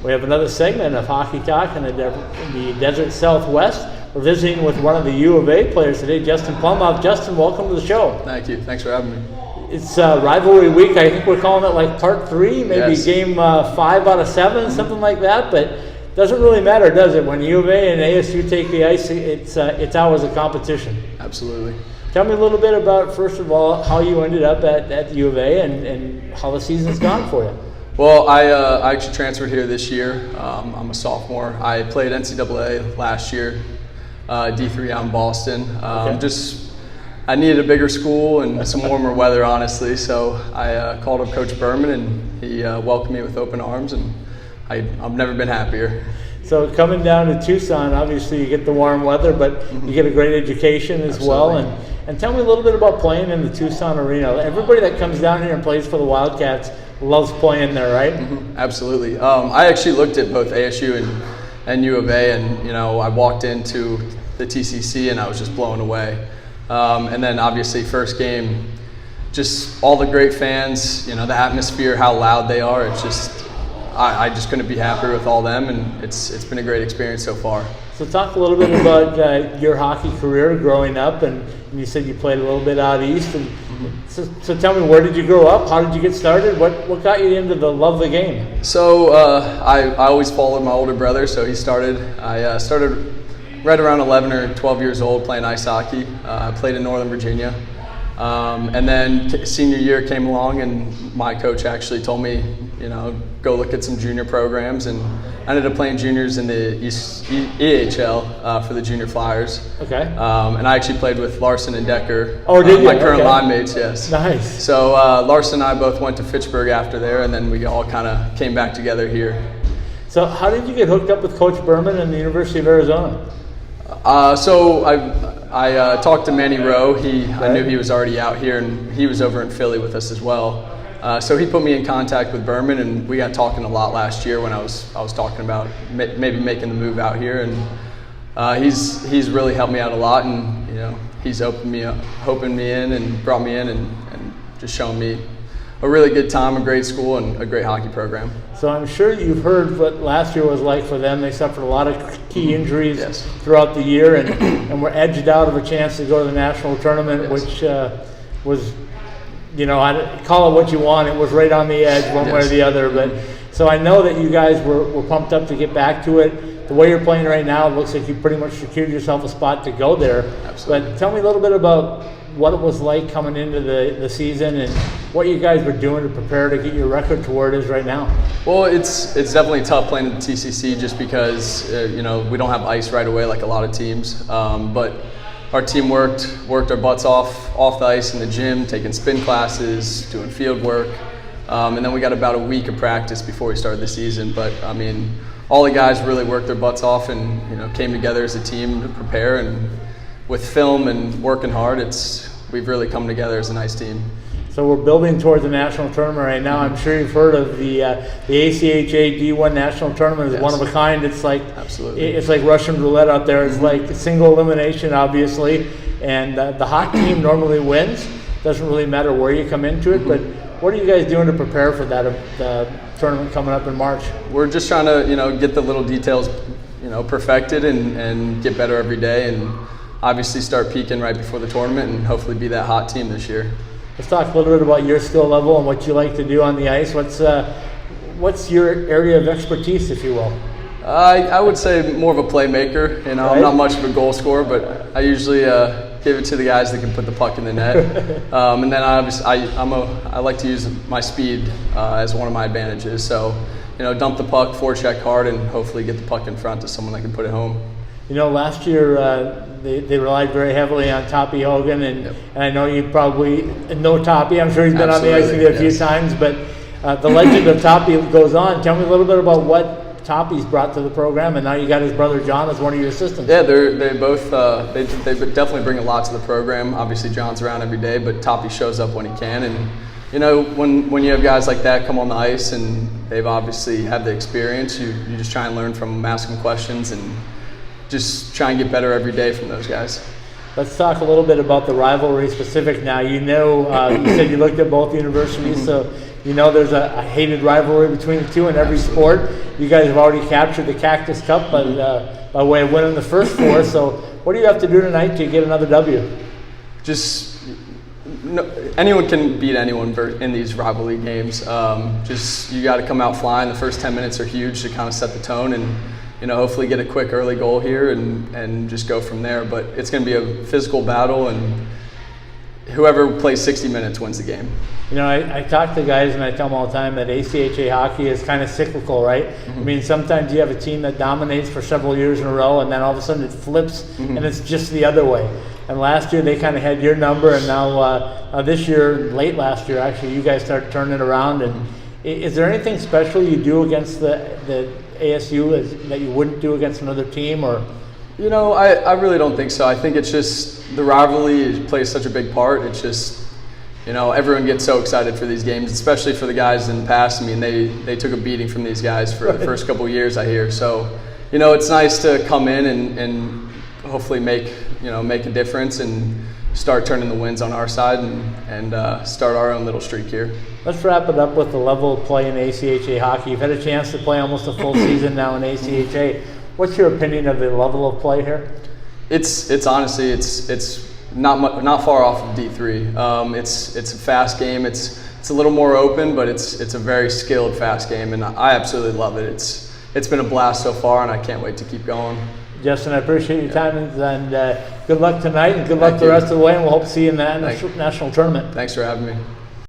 We have another segment of Hockey Talk in the Desert Southwest. We're visiting with one of the U of A players today, Justin Plumhoff. Justin, welcome to the show. Thank you. Thanks for having me. It's rivalry week. I think we're calling it like part 3, maybe yes. game 5 out of 7, something like that. But it doesn't really matter, does it? When U of A and ASU take the ice, it's always a competition. Absolutely. Tell me a little bit about, first of all, how you ended up at U of A and how the season's gone for you. Well, I actually transferred here this year. I'm a sophomore. I played NCAA last year, D3 out in Boston. I needed a bigger school and some warmer weather, honestly. So I called up Coach Berman, and he welcomed me with open arms, and I've never been happier. So coming down to Tucson, obviously you get the warm weather, but you get a great education as well. And tell me a little bit about playing in the Tucson arena. Everybody that comes down here and plays for the Wildcats loves playing there, right? Absolutely. I actually looked at both ASU and U of A, and I walked into the TCC and I was just blown away. And then obviously first game, just all the great fans, the atmosphere, how loud they are. It's just, I just couldn't be happier with all them, and it's been a great experience so far. So talk a little bit about your hockey career growing up, and you said you played a little bit out east. And so tell me, where did you grow up? How did you get started? What got you into the love of the game? So I always followed my older brother, so he started. I started right around 11 or 12 years old playing ice hockey. I played in Northern Virginia. And then senior year came along, and my coach actually told me, go look at some junior programs, and I ended up playing juniors in the EHL for the Junior Flyers. Okay. And I actually played with Larson and Decker. Oh, did you? My current line mates, yes. Nice. So Larson and I both went to Fitchburg after there, and then we all kind of came back together here. So how did you get hooked up with Coach Berman and the University of Arizona? So I talked to Manny Rowe. I knew he was already out here, and he was over in Philly with us as well. So he put me in contact with Berman, and we got talking a lot last year when I was talking about maybe making the move out here, and he's really helped me out a lot, and he's opened me in and brought me in and just shown me a really good time, a great school, and a great hockey program. So I'm sure you've heard what last year was like for them. They suffered a lot of key injuries yes. throughout the year, and were edged out of a chance to go to the national tournament, yes. which was, call it what you want. It was right on the edge, one yes. way or the other. But so I know that you guys were pumped up to get back to it. The way you're playing right now, it looks like you pretty much secured yourself a spot to go there. Absolutely. But tell me a little bit about what it was like coming into the season, and what you guys were doing to prepare to get your record to where it is right now. Well, it's definitely tough playing at the TCC just because we don't have ice right away like a lot of teams. But our team worked our butts off the ice in the gym, taking spin classes, doing field work, and then we got about a week of practice before we started the season. But I mean, all the guys really worked their butts off and came together as a team to prepare, and with film and working hard, we've really come together as a nice team. So we're building towards the national tournament right now. I'm sure you've heard of the ACHA D1 national tournament. It's yes. one of a kind. It's like absolutely. It's like Russian roulette out there. It's like single elimination, obviously, and the hot team normally wins. Doesn't really matter where you come into it. But what are you guys doing to prepare for that tournament coming up in March? We're just trying to get the little details perfected and get better every day, and obviously start peaking right before the tournament, and hopefully be that hot team this year. Let's talk a little bit about your skill level and what you like to do on the ice. What's your area of expertise, if you will? I would say more of a playmaker. Right. I'm not much of a goal scorer, but I usually give it to the guys that can put the puck in the net. And then I like to use my speed as one of my advantages. So dump the puck, forecheck hard, and hopefully get the puck in front to someone that can put it home. Last year they relied very heavily on Toppy Hogan, and I know you probably know Toppy. I'm sure he's been Absolutely. on the ice with you a few times, but the legend of Toppy goes on. Tell me a little bit about what Toppy's brought to the program, and now you got his brother John as one of your assistants. Yeah, they both they definitely bring a lot to the program. Obviously, John's around every day, but Toppy shows up when he can, and when you have guys like that come on the ice and they've obviously had the experience, you just try and learn from them, ask them questions, and just try and get better every day from those guys. Let's talk a little bit about the rivalry specific now. You said you looked at both universities, so you know there's a hated rivalry between the two in every sport. You guys have already captured the Cactus Cup by way of winning the first four. So what do you have to do tonight to get another W? Anyone can beat anyone in these rivalry games. You got to come out flying. The first 10 minutes are huge to kind of set the tone, and hopefully get a quick early goal here and just go from there. But it's going to be a physical battle, and whoever plays 60 minutes wins the game. I talk to guys and I tell them all the time that ACHA hockey is kind of cyclical, right? Mm-hmm. I mean, sometimes you have a team that dominates for several years in a row, and then all of a sudden it flips, mm-hmm. and it's just the other way. And last year they kind of had your number, and now this year, late last year actually, you guys started turning it around. And is there anything special you do against the ASU that you wouldn't do against another team, or? I really don't think so. I think it's just the rivalry plays such a big part. It's just, everyone gets so excited for these games, especially for the guys in the past. I mean, they took a beating from these guys for the first couple of years, I hear. So, it's nice to come in and hopefully make a difference and start turning the wins on our side and start our own little streak here. Let's wrap it up with the level of play in ACHA hockey. You've had a chance to play almost a full season now in ACHA. What's your opinion of the level of play here? It's honestly not far off of D3. It's a fast game. It's a little more open, but it's a very skilled fast game, and I absolutely love it. It's been a blast so far, and I can't wait to keep going. Justin, I appreciate your time, and good luck tonight, and good luck the rest of the way, and we'll hope to see you in the national tournament. Thanks for having me.